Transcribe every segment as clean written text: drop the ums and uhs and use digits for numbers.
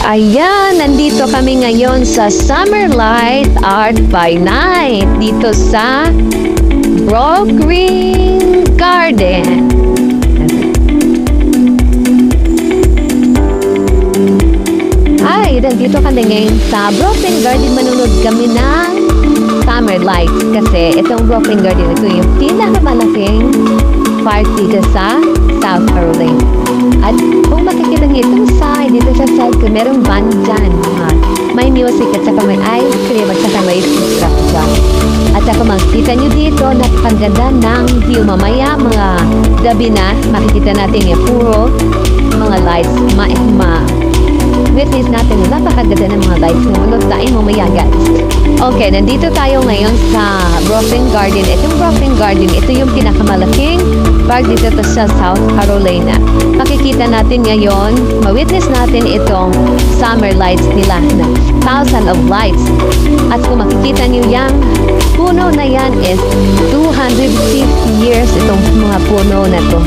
Ayan, nandito kami ngayon sa Summerlight Art by Night dito sa Brooklyn Garden. Ay, nandito kami ngayon sa Brooklyn Garden. Manunod kami ng Summerlight kasi itong Brooklyn Garden, ito yung pinakamalaking park dito sa South Carolina. At kung makikita niyo itong side, dito sa side ko, merong band dyan. May music at saka may ice cream at saka may food truck dyan. At saka makikita niyo dito, napakaganda ng view. Mamaya, mga gabi na, makikita natin yung puro mga lights. Witness natin yung napakaganda ng mga lights. Nulog tayo mamaya, guys. Okay, nandito tayo ngayon sa Brooklyn Garden. Itong Brooklyn Garden, ito yung pinakamalaking park dito sa South Carolina. Makikita natin ngayon, ma-witness natin itong summer lights nila na thousand of lights. At kung makikita niyo yung puno na yan is 250 years itong mga puno na to.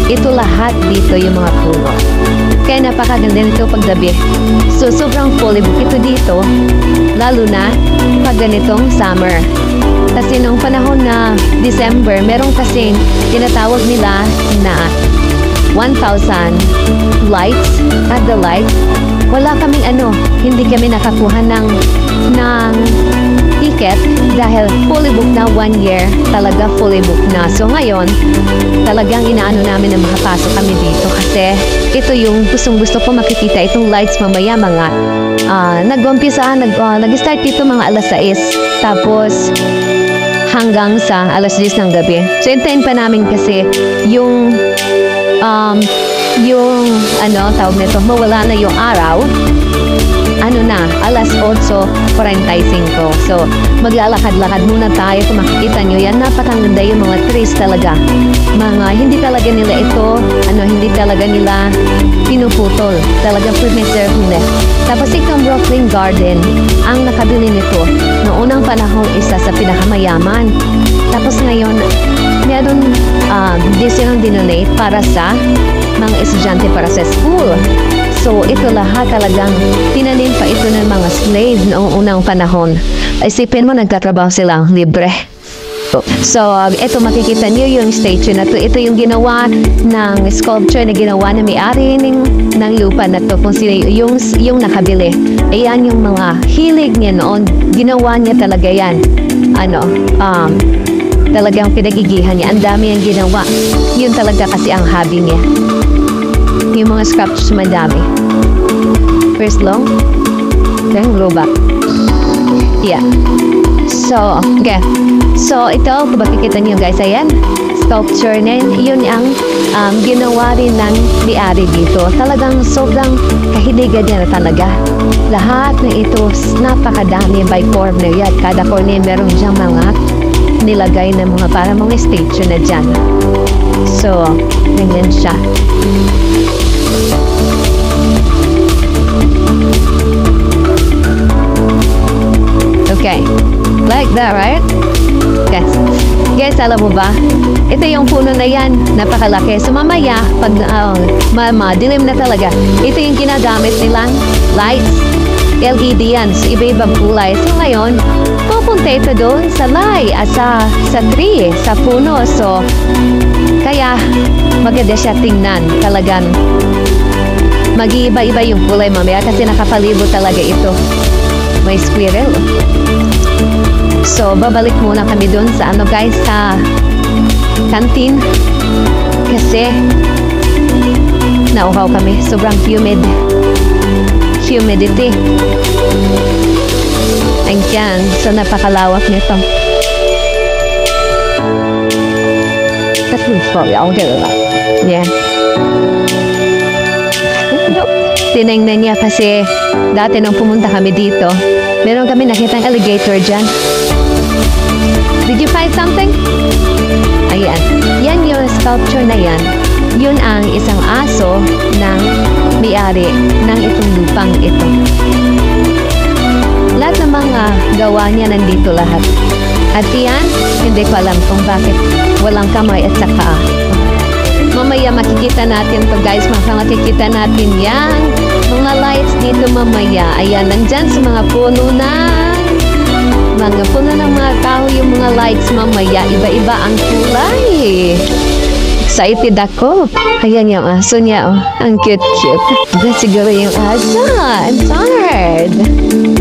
Ito lahat dito yung mga puno. Kaya napakaganda nito paggabi. So, sobrang fully book ito dito, lalo na pag ganitong summer. Kasi nung panahon na December, meron kasing tinatawag nila na 1,000 lights at the lights. Wala kaming hindi kami nakakuha ng ticket dahil fully booked na 1 year, talaga fully booked na. So ngayon, talagang inaano namin na makapasok kami dito kasi ito yung gustong-gusto ko makikita itong lights mamaya mga nag-start dito mga alas 6 tapos hanggang sa alas 10 ng gabi. So hintayin pa namin kasi yung tawag nito, mawala na yung araw. Alas 8:45. So, maglalakad-lakad muna tayo. Kung makikita nyo yan, napakaganda yung mga trees talaga. Hindi talaga nila ito, hindi talaga nila pinuputol. Talagang preserve nila. Tapos itong Brooklyn Garden, ang nakabili nito, noong unang panahon isa sa pinakamayaman. Tapos ngayon, meron silang dinonate para sa mga estudyante para sa school. So, ito lahat talagang tinanim pa ito ng mga slave noong unang panahon. Isipin mo, nagtatrabaho silang libre. So, ito makikita niyo yung statue na to. Ito yung ginawa ng sculpture na ginawa na may-ari ng lupa na to. Kung sila yung nakabili. Ayan yung mga hilig niya noon. Ginawa niya talaga yan. Talagang pinagigihan niya. Ang dami yung ginawa. Yun talaga kasi ang hobby niya. Yung mga sculptures madami. First long, then grow back. Yeah. So, okay. So, ito, kung makikita niyo guys, ayan, sculpture na yun ang ginawa rin ng may-ari dito. Talagang sobrang kahiligan niya na talaga. Lahat na ito, napakadami by corner yan. Kada corner meron diyang mga nilagay na mga para mga statue na dyan. So, ganyan siya. Okay. Like that, right? Yes. Guys, alam mo ba? Ito yung puno na yan. Napakalaki. So, mamaya, pag dilim na talaga, ito yung ginagamit nilang lights. LED yan. So, iba-ibang kulay. So, ngayon, pupunta ito doon sa sa tree, sa puno. So, kaya, maganda siya tingnan. Talagang, mag-iiba-iba yung kulay mamaya kasi nakapalibot talaga ito. May squirrel. So, babalik muna kami doon sa guys, sa canteen. Kasi, nauhaw kami. Sobrang humidity. Ayan. So, napakalawak nito. Yeah. Tinignan niya kasi dati nung pumunta kami dito, meron kami nakitang alligator dyan. Did you find something? Ayan. Yan yung sculpture na yan. Yun ang isang aso ng may-ari ng itong lupang ito. Lahat ng mga gawa niya nandito lahat. At yan, hindi ko alam kung bakit walang kamay at saka Mamaya makikita natin to guys, makikita natin yan. Mga mga lights dito mamaya. Ayan, nandyan sa mga puno ng mga kahoy yung mga lights mamaya. Iba-iba ang kulay. Excited ako. Ayan yung aso niya, oh. Ang cute-cute. That's siguro yung aso. I'm tired.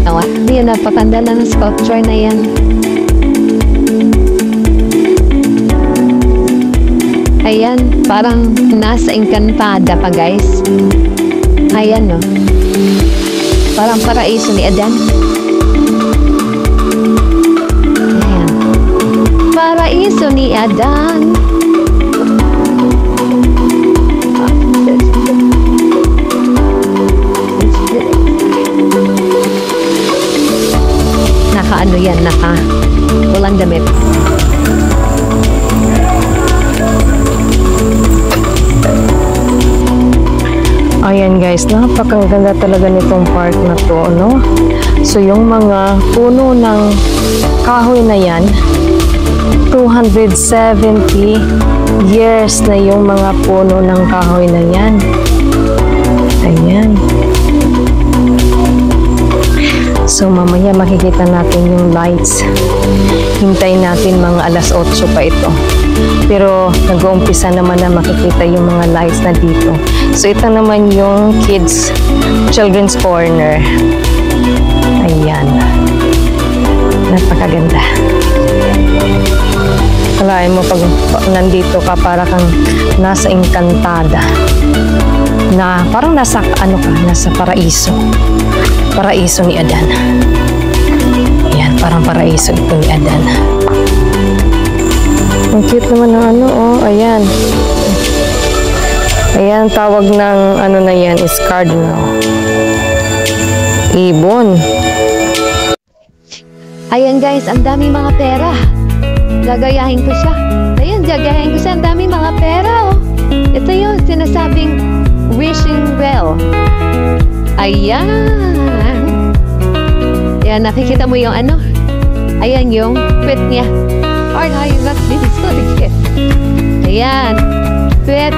Oh, yan, napakanda lang ng sculpture na yan. Ayan, parang nasa Encantada pa, guys. Ayan, no. Parang paraiso ni Adan. Ayan. Paraiso ni Adan. Naka-ano yan, walang damit. Ayan guys, napakaganda talaga nitong park na to, no? So yung mga puno ng kahoy na yan, 270 years na yung mga puno ng kahoy na yan. Ayan. So mamaya makikita natin yung lights. Hintayin natin mga alas 8 pa ito. Pero nag-uumpisa naman na makikita yung mga lights na dito. So ito naman yung children's corner. Ayan. Napakaganda. Kalahin mo pag nandito ka para kang nasa Encantada. Na parang nasa nasa paraiso. Paraiso ni Adan. Ayan, parang paraiso ito ni Adan. Ang cute naman ng ayan. Ayan, tawag ng na yan is cardinal. Ibon. Ayan guys, ang dami mga pera. Gagayahin ko siya. Ayan, gagayahin ko siya. Ang dami mga pera, oh. Ito yung sinasabing wishing well. Ayan. Ayan, nakikita mo yung Ayan yung quit niya. Or no, you're not this is so cute. Ayan. Quit.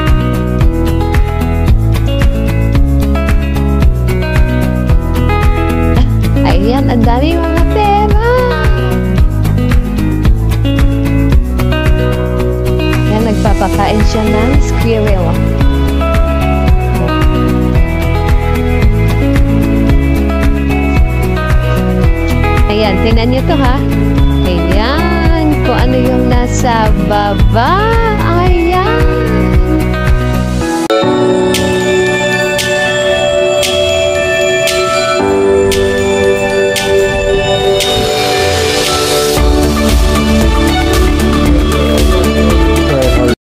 Ayan, ang dami mga pera. Ayan, nagpapakain siya ng squirrel. Ayan, tingnan niyo to ha. Ayan, kung ano yung nasa baba.